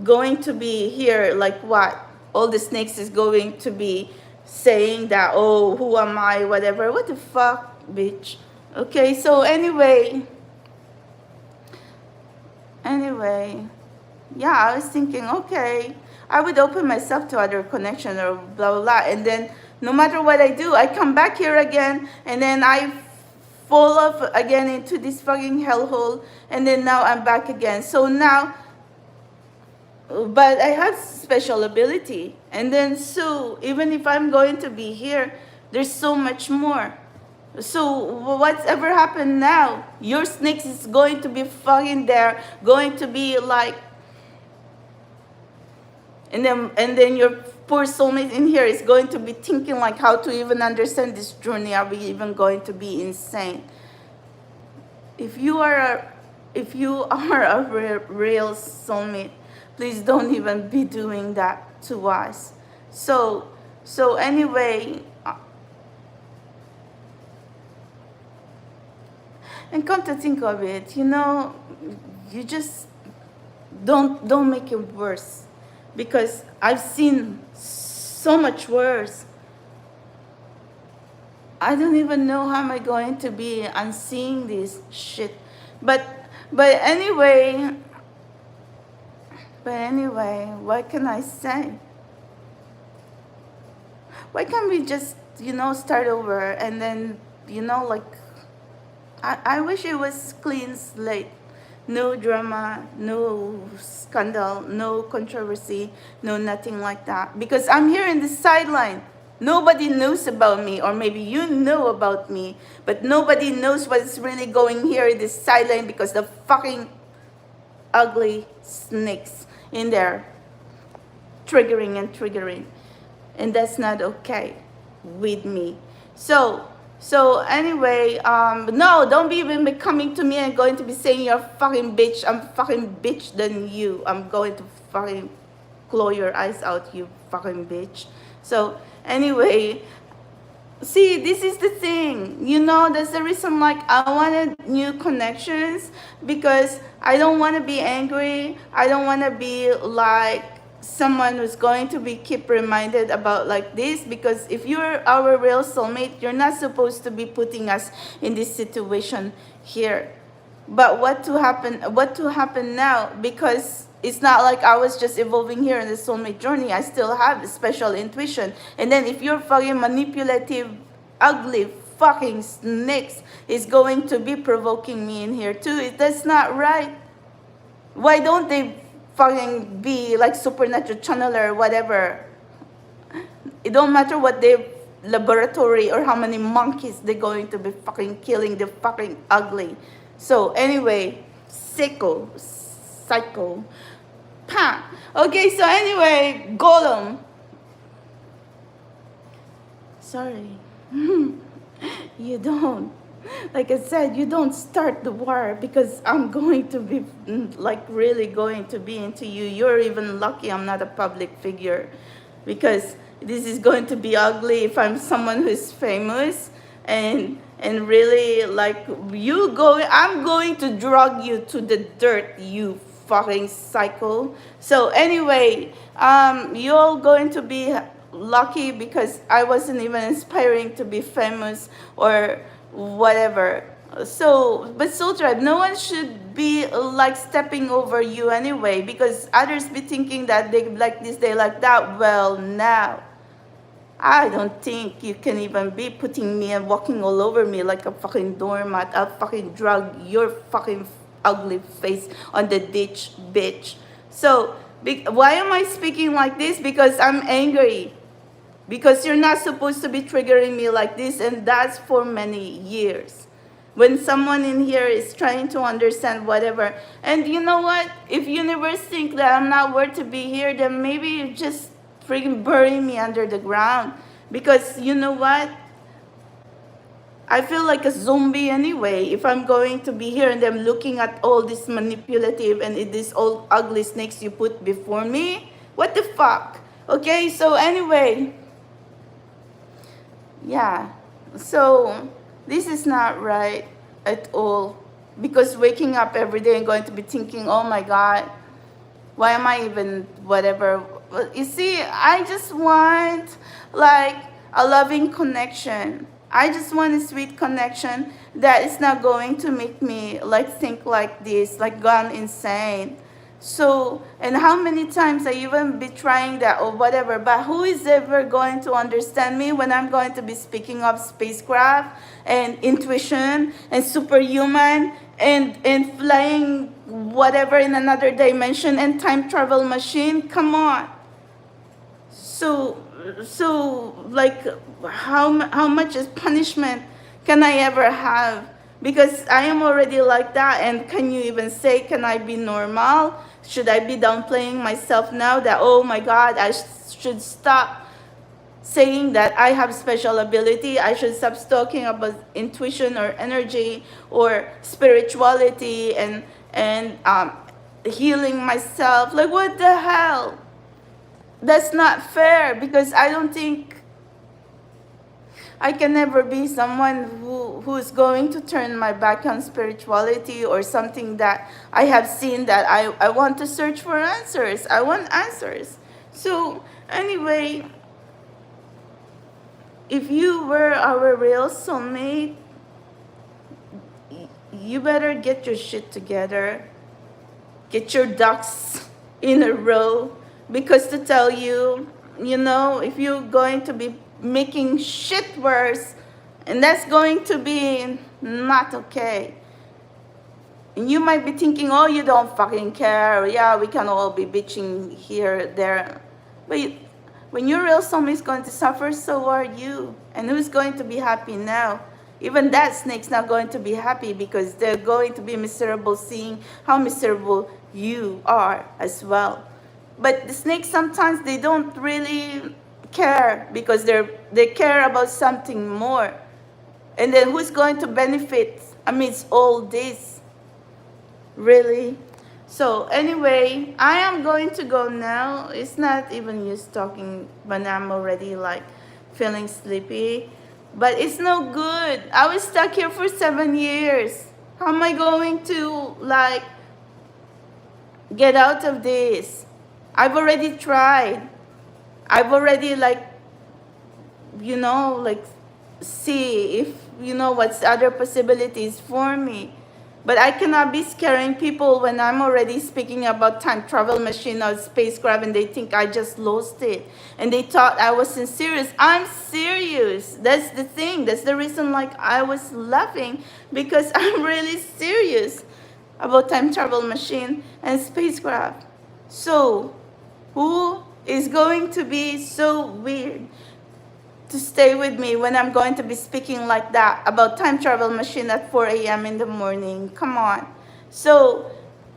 Going to be here like what? All the snakes is going to be saying that, oh, who am I, whatever. What the fuck, bitch? Okay, so anyway, yeah, I was thinking, okay, I would open myself to other connection or blah, blah, blah. And then no matter what I do, I come back here again, and then I fall off again into this fucking hellhole, and then now I'm back again. So now, but I have special ability, and then so even if I'm going to be here, there's so much more. So whatever happened now, your snakes is going to be fucking there, going to be like, and then your poor soulmate in here is going to be thinking like how to even understand this journey. Are we even going to be insane? If you are a real soulmate, please don't even be doing that to us. So anyway, and come to think of it, you know, you just don't make it worse, because I've seen so much worse. I don't even know how am I going to be unseeing this shit. But anyway, what can I say? Why can't we just, you know, start over and then, you know, like, I wish it was clean slate. No drama, no scandal, no controversy, no nothing like that. Because I'm here in the sideline. Nobody knows about me, or maybe you know about me, but nobody knows what's really going here in the sideline because the fucking ugly snakes in there triggering. And that's not okay with me. So anyway, no, don't be even coming to me and going to be saying you're a fucking bitch. I'm fucking bitch than you. I'm going to fucking claw your eyes out, you fucking bitch. So anyway, see, this is the thing, you know, that's the reason like I wanted new connections, because I don't want to be angry. I don't want to be like someone who's going to be keep reminded about like this, because if you're our real soulmate, you're not supposed to be putting us in this situation here. But what to happen now, because it's not like I was just evolving here in the soulmate journey. I still have a special intuition. And then if you're fucking manipulative, ugly fucking snakes is going to be provoking me in here too, that's not right. Why don't they fucking be like supernatural channeler or whatever? It don't matter what they laboratory or how many monkeys they're going to be fucking killing. They're fucking ugly. So anyway, psycho. Pa. Okay, so anyway, Golem. Sorry. You don't. Like I said, you don't start the war because I'm going to be like really going to be into you. You're even lucky I'm not a public figure because this is going to be ugly if I'm someone who's famous and really like you going I'm going to drag you to the dirt, you fucking psycho. So anyway, you're going to be lucky because I wasn't even inspiring to be famous or whatever. So, but Soul Tribe, no one should be like stepping over you anyway because others be thinking that they like this, they like that. Well, now I don't think you can even be putting me and walking all over me like a fucking doormat. I'll fucking drag your fucking ugly face on the ditch, bitch. So, why am I speaking like this? Because I'm angry. Because you're not supposed to be triggering me like this, and that's for many years. When someone in here is trying to understand whatever, and you know what? If universe think that I'm not worth to be here, then maybe you just freaking bury me under the ground. Because you know what? I feel like a zombie anyway if I'm going to be here and I'm looking at all this manipulative and this old ugly snakes you put before me. What the fuck? Okay, so anyway. Yeah, so this is not right at all because waking up every day and going to be thinking, oh my God, why am I even whatever? Well, you see, I just want like a loving connection. I just want a sweet connection that is not going to make me like think like this, like gone insane. So, and how many times I even be trying that or whatever, but who is ever going to understand me when I'm going to be speaking of spacecraft and intuition and superhuman and flying whatever in another dimension and time travel machine? Come on. So like how much is punishment can I ever have? Because I am already like that, and can you even say, can I be normal? Should I be downplaying myself now that, oh my God, I should stop saying that I have special ability? I should stop talking about intuition or energy or spirituality and healing myself. Like, what the hell? That's not fair because I don't think I can never be someone who's going to turn my back on spirituality or something that I have seen that I want to search for answers. I want answers. So anyway, if you were our real soulmate, you better get your shit together. Get your ducks in a row. Because to tell you, you know, if you're going to be making shit worse, and that's going to be not okay. And you might be thinking, oh, you don't fucking care. Yeah, we can all be bitching here, there. But when your real soulmate is going to suffer, so are you. And who's going to be happy now? Even that snake's not going to be happy because they're going to be miserable seeing how miserable you are as well. But the snakes sometimes they don't really care because they care about something more. And then who's going to benefit amidst all this? Really? So anyway, I am going to go now. It's not even use talking, but I'm already like feeling sleepy. But it's no good. I was stuck here for 7 years. How am I going to like get out of this? I've already tried. I've already like, you know, like see if, you know, what's other possibilities for me. But I cannot be scaring people when I'm already speaking about time travel machine or spacecraft and they think I just lost it. And they thought I wasn't serious. I'm serious. That's the thing. That's the reason like I was laughing because I'm really serious. about time travel machine and spacecraft. So, who is going to be so weird to stay with me when I'm going to be speaking like that about time travel machine at 4 a.m. in the morning? Come on. So,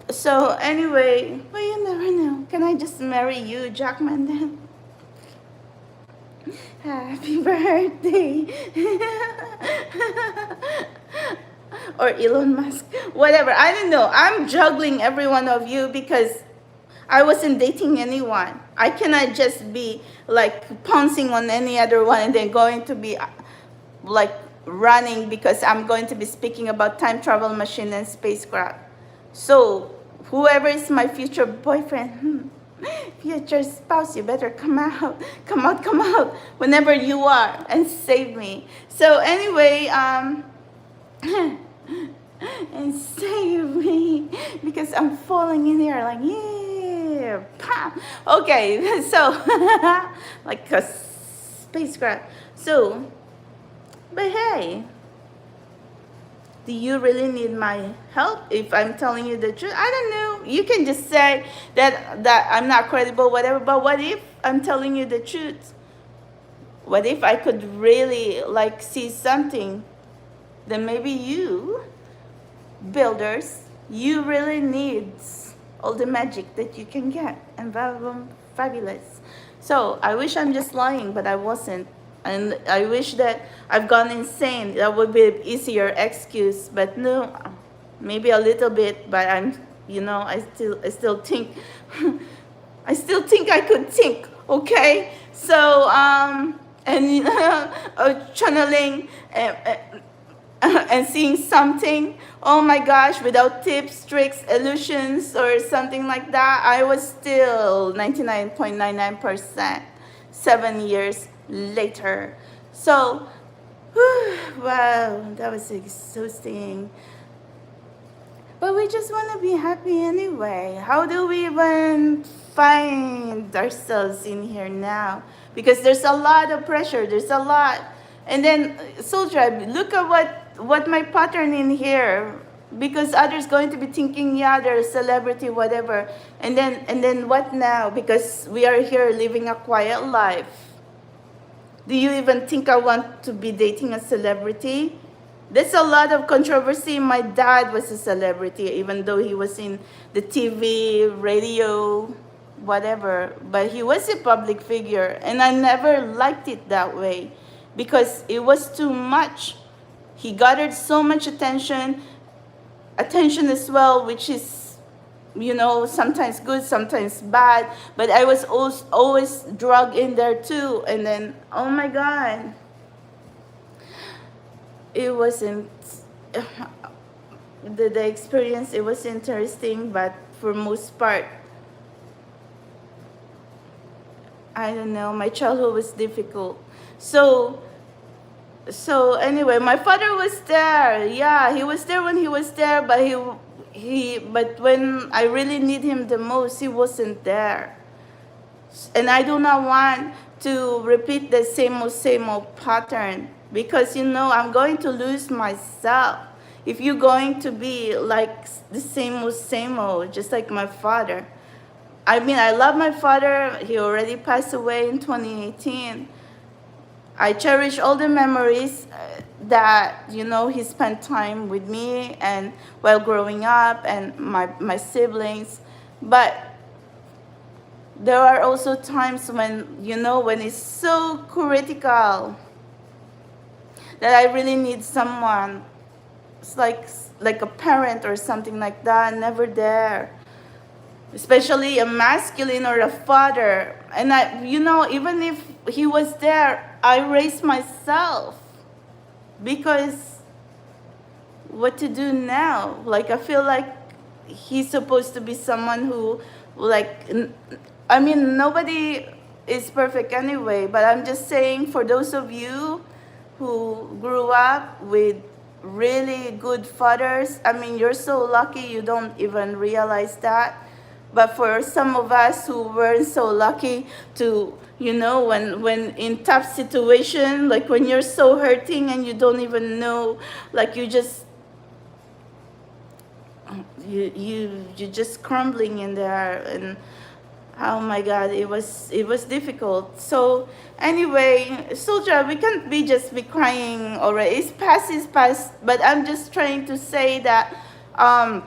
so anyway, well, you never know. Can I just marry you, Jackman, then? Happy birthday. Or Elon Musk. Whatever. I don't know. I'm juggling every one of you because I wasn't dating anyone. I cannot just be like pouncing on any other one and then going to be like running because I'm going to be speaking about time travel machine and spacecraft. So whoever is my future boyfriend, future spouse, you better come out, come out, come out whenever you are and save me. So anyway, and save me because I'm falling in here like, yeah, pop. Okay, so like a spacecraft. So, but hey, do you really need my help if I'm telling you the truth? I don't know. You can just say that I'm not credible, whatever. But what if I'm telling you the truth? What if I could really like see something? Then maybe you, builders, you really need all the magic that you can get, and fabulous. So I wish I'm just lying, but I wasn't. And I wish that I've gone insane. That would be an easier excuse. But no, maybe a little bit. But I still think, I could think. Okay, so and channeling. And seeing something, oh my gosh, without tips, tricks, illusions, or something like that, I was still 99.99% 7 years later. So, wow, that was exhausting. But we just want to be happy anyway. How do we even find ourselves in here now? Because there's a lot of pressure, there's a lot. And then Soul Tribe, look at what my pattern in here, because others going to be thinking, yeah, they're a celebrity, whatever. And then what now? Because we are here living a quiet life. Do you even think I want to be dating a celebrity? There's a lot of controversy. My dad was a celebrity, even though he was in the TV, radio, whatever. But he was a public figure, and I never liked it that way because it was too much. He gathered so much attention as well, which is, sometimes good, sometimes bad. But I was always dragged in there too. And then, oh my God, it wasn't, the experience, it was interesting, but for most part, I don't know, my childhood was difficult. So anyway, my father was there. Yeah, he was there when he was there, but but when I really need him the most, he wasn't there. And I do not want to repeat the same old pattern because I'm going to lose myself if you're going to be like the same old, just like my father. I mean, I love my father. He already passed away in 2018. I cherish all the memories that, he spent time with me and while growing up and my siblings. But there are also times when, when it's so critical that I really need someone. It's like a parent or something like that, never there. Especially a masculine or a father. And even if he was there, I raised myself because what to do now? Like, I feel like he's supposed to be someone who, nobody is perfect anyway, but I'm just saying for those of you who grew up with really good fathers, you're so lucky you don't even realize that. But for some of us who weren't so lucky to, when in tough situation, like when you're so hurting and you don't even know, like you just you're just crumbling in there. And oh my God, it was difficult. So anyway, soldier, we can't be just be crying already. It's past is past, but I'm just trying to say that um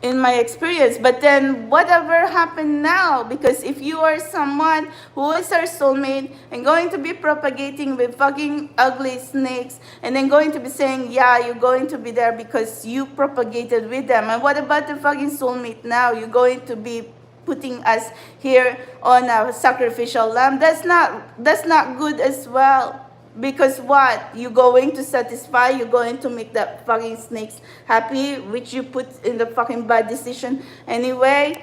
in my experience. But then whatever happened now, because if you are someone who is our soulmate and going to be propagating with fucking ugly snakes, and then going to be saying, yeah, you're going to be there because you propagated with them, and what about the fucking soulmate now? You're going to be putting us here on a sacrificial lamb. That's not good as well. Because what? You're going to satisfy, you're going to make that fucking snakes happy, which you put in the fucking bad decision anyway.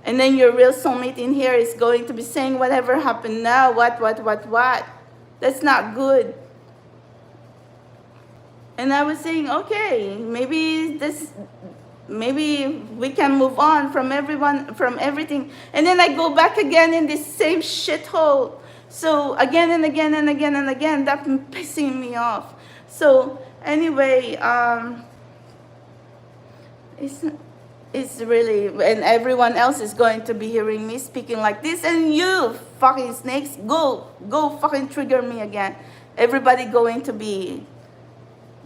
And then your real soulmate in here is going to be saying whatever happened now, what. That's not good. And I was saying, okay, maybe we can move on from everyone, from everything. And then I go back again in this same shithole. So again and again and again and again, that's pissing me off. So anyway, it's really, and everyone else is going to be hearing me speaking like this, and you fucking snakes, go fucking trigger me again. Everybody going to be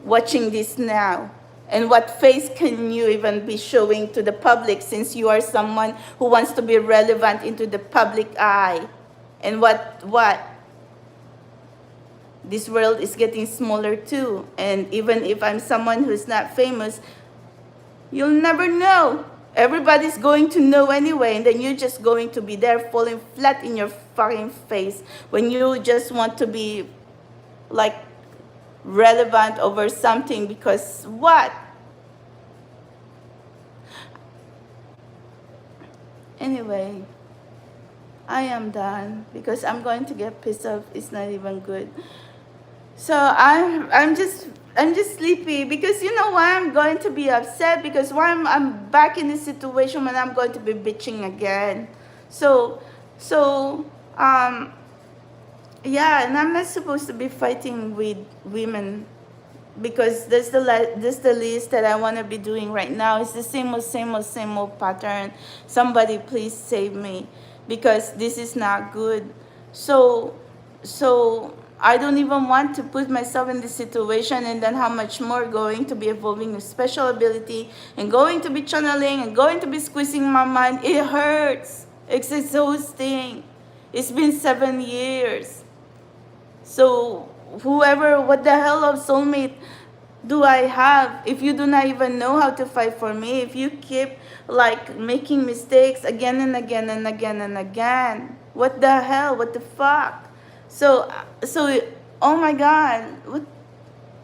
watching this now. And what face can you even be showing to the public, since you are someone who wants to be relevant into the public eye? And what? This world is getting smaller too. And even if I'm someone who's not famous, you'll never know. Everybody's going to know anyway, and then you're just going to be there falling flat in your fucking face when you just want to be like relevant over something. Because what? Anyway, I am done because I'm going to get pissed off. It's not even good. So I'm just sleepy, because you know why I'm going to be upset, because why I'm back in this situation when I'm going to be bitching again. So yeah, and I'm not supposed to be fighting with women, because that's the least that I want to be doing right now. It's the same old pattern. Somebody please save me, because this is not good. So I don't even want to put myself in this situation, and then how much more going to be evolving with special ability and going to be channeling and going to be squeezing my mind. It hurts. It's exhausting. It's been 7 years. So what the hell of soulmate do I have if you do not even know how to fight for me? If you keep like making mistakes again and again and again and again, what the hell? What the fuck? So oh my God,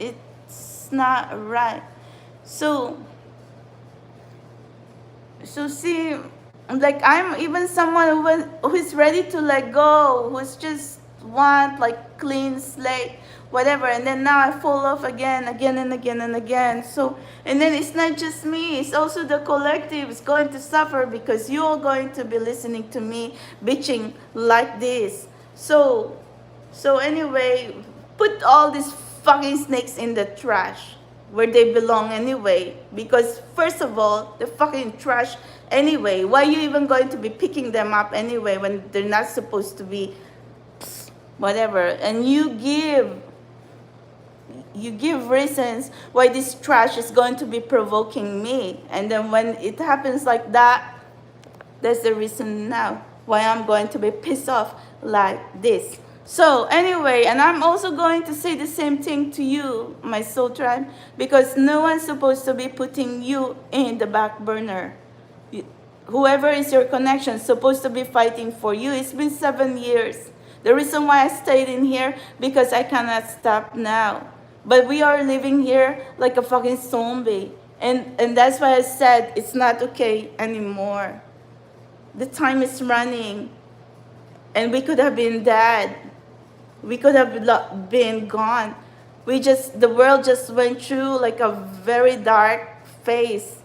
it's not right. So see, like I'm even someone who is ready to let go, who's just want like clean slate, whatever, and then now I fall off again and again. So, and then it's not just me, it's also the collective is going to suffer, because you're going to be listening to me bitching like this. So anyway, put all these fucking snakes in the trash where they belong anyway. Because first of all, the fucking trash anyway. Why are you even going to be picking them up anyway when they're not supposed to be whatever? And you give reasons why this trash is going to be provoking me. And then when it happens like that, that's the reason now why I'm going to be pissed off like this. So anyway, and I'm also going to say the same thing to you, my soul tribe, because no one's supposed to be putting you in the back burner. Whoever is your connection is supposed to be fighting for you. It's been 7 years. The reason why I stayed in here, because I cannot stop now. But we are living here like a fucking zombie. And that's why I said it's not okay anymore. The time is running. And we could have been dead. We could have been gone. The world just went through like a very dark phase.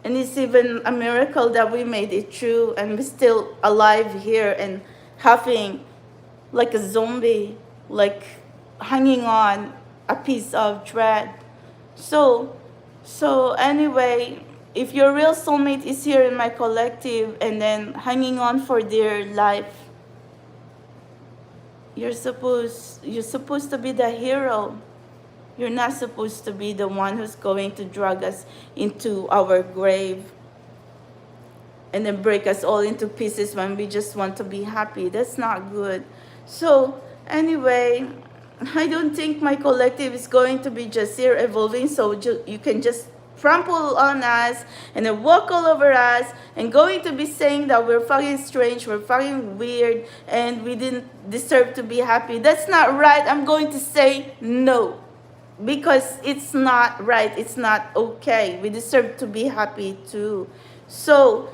And it's even a miracle that we made it through, and we're still alive here and huffing like a zombie, like hanging on a piece of dread. So, so anyway, if your real soulmate is here in my collective and then hanging on for dear life, you're supposed to be the hero. You're not supposed to be the one who's going to drag us into our grave and then break us all into pieces when we just want to be happy. That's not good. So anyway, I don't think my collective is going to be just here evolving so you can just trample on us and then walk all over us and going to be saying that we're fucking strange, we're fucking weird, and we didn't deserve to be happy. That's not right. I'm going to say no, because it's not right, it's not okay. We deserve to be happy too. So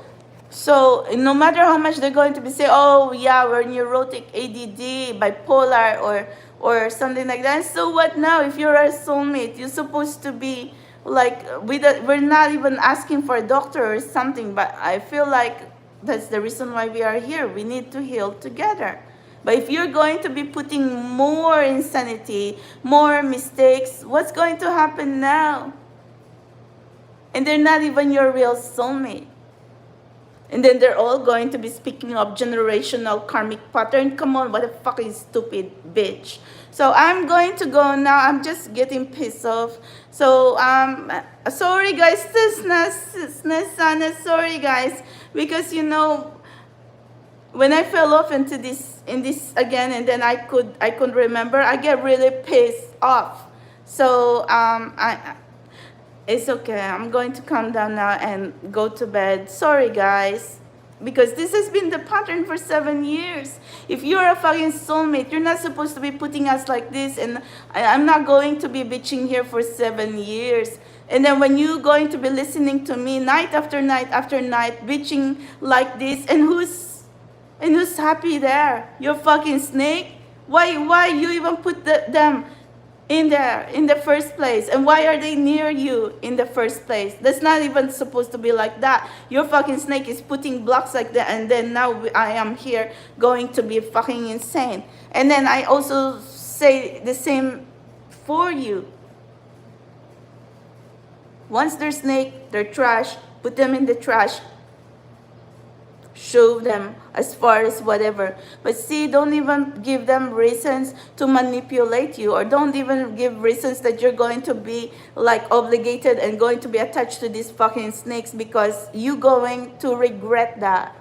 no matter how much they're going to be saying, oh yeah, we're neurotic, ADD, bipolar, or something like that, so what now? If you're a soulmate, you're supposed to be like, we're not even asking for a doctor or something, but I feel like that's the reason why we are here. We need to heal together. But if you're going to be putting more insanity, more mistakes, what's going to happen now? And they're not even your real soulmate. And then they're all going to be speaking of generational karmic pattern. Come on, what a fucking stupid bitch. So I'm going to go now. I'm just getting pissed off. So sorry guys, sorry guys, because when I fell off into this again, and then I couldn't remember, I get really pissed off. So it's okay. I'm going to calm down now and go to bed. Sorry, guys. Because this has been the pattern for 7 years. If you're a fucking soulmate, you're not supposed to be putting us like this. And I'm not going to be bitching here for 7 years. And then when you're going to be listening to me night after night after night, bitching like this, and who's happy there? You're fucking snake? Why you even put them in there in the first place? And why are they near you in the first place? That's not even supposed to be like that. Your fucking snake is putting blocks like that, and then now I am here going to be fucking insane. And then I also say the same for you. Once they're snake, they're trash, put them in the trash. Show them as far as whatever. But see, don't even give them reasons to manipulate you, or don't even give reasons that you're going to be like obligated and going to be attached to these fucking snakes, because you're going to regret that.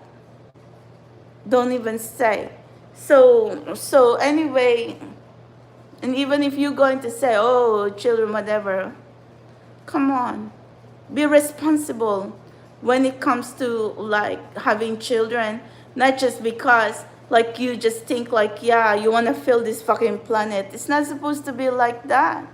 Don't even say. So anyway, and even if you're going to say, oh, children, whatever, come on, be responsible when it comes to like having children. Not just because like you just think like, yeah, you want to fill this fucking planet. It's not supposed to be like that.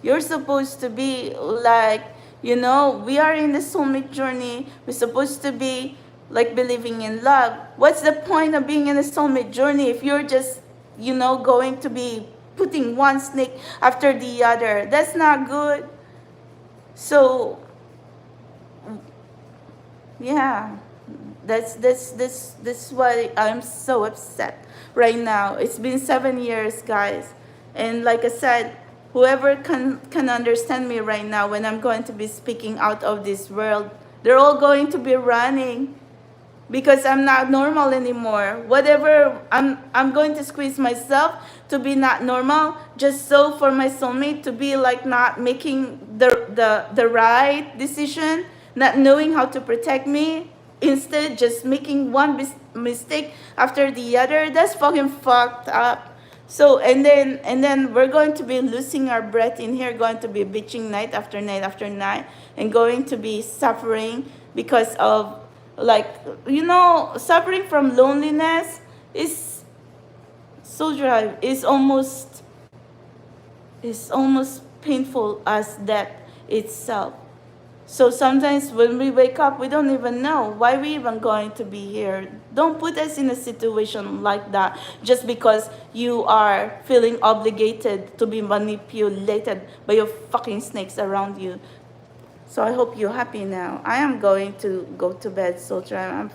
You're supposed to be like, we are in the soulmate journey. We're supposed to be like believing in love. What's the point of being in a soulmate journey if you're just going to be putting one snake after the other? That's not good. So yeah, that's why I'm so upset right now. It's been 7 years, guys, and like I said, whoever can understand me right now when I'm going to be speaking out of this world, they're all going to be running, because I'm not normal anymore. Whatever, I'm going to squeeze myself to be not normal, just so for my soulmate to be like not making the right decision, not knowing how to protect me, instead just making one mistake after the other. That's fucking fucked up. So and then we're going to be losing our breath in here, going to be bitching night after night after night, and going to be suffering because of like suffering from loneliness is so dry. It's almost painful as death itself. So sometimes when we wake up, we don't even know why we even going to be here. Don't put us in a situation like that just because you are feeling obligated to be manipulated by your fucking snakes around you. So I hope you're happy now. I am going to go to bed, so I'm